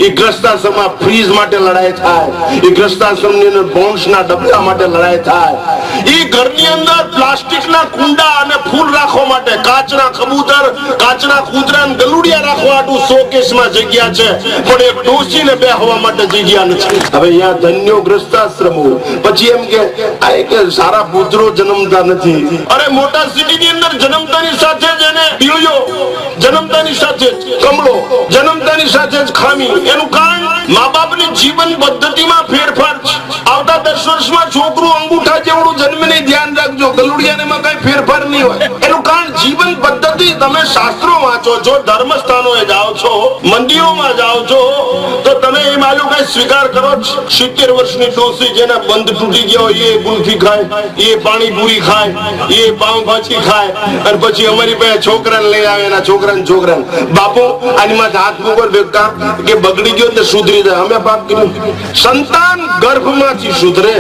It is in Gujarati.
એ ગ્રસ્તાશ્રમમાં ફ્રીજ માટે લડાઈ થાય, એ ગ્રસ્તાશ્રમની અંદર બોન્ડ્સના ડબ્બા માટે લડાઈ થાય, એ ઘરની અંદર પ્લાસ્ટિકના કુંડા અને ફૂલ રાખવા માટે, કાચના કબૂતર, કાચના કૂતરા અને ગલુડિયા રાખવા માટે શોકેસમાં જગ્યા છે, પણ એક ડોશીને બેહવા માટે જગ્યા નથી. હવે અહીંયા ધન્યો ગ્રસ્તાશ્રમો. પછી એમ કે સારા પુત્રો જન્મતા નથી. અરે મોટા સિટીની અંદર જન્મતાની સાથે જ એને પીળિયો, જન્મતાની સાથે જ કમળો, જન્મતાની સાથે જ ખામી. એનું કારણ મા બાપની જીવન પદ્ધતિમાં ફેરફાર છે. આવતા 10 વર્ષમાં છોકરું અંગૂઠા જેવડું જન્મને ધ્યાન રાખજો, ગલુડિયાને કઈ ફેરફાર નહીં હોય. એનું કારણ જીવન પદ્ધતિ. તમે શાસ્ત્રો વાંચો છો, ધર્મ સ્થાનોએ જાઓ છો, મંદિરોમાં જાઓ છો, તો તમે એ બાજુ કઈ સ્વીકાર કરો છો? 70 વર્ષની ડોસી જેના બંધ તૂટી ગયા હોય એ ગુલ્ફી ખાય, એ પાણીપુરી ખાય, એ પાવભાજી ખાય, અને પછી અમારી પાસે છોકરાને લઈ આવે, એના છોકરાને બાપુ આની માં હાથ મૂકો બેટા કે બગડી ગયો ને સુધરી જાય. અમે પાપ કર્યું. સંતાન ગર્ભમાંથી સુધરે.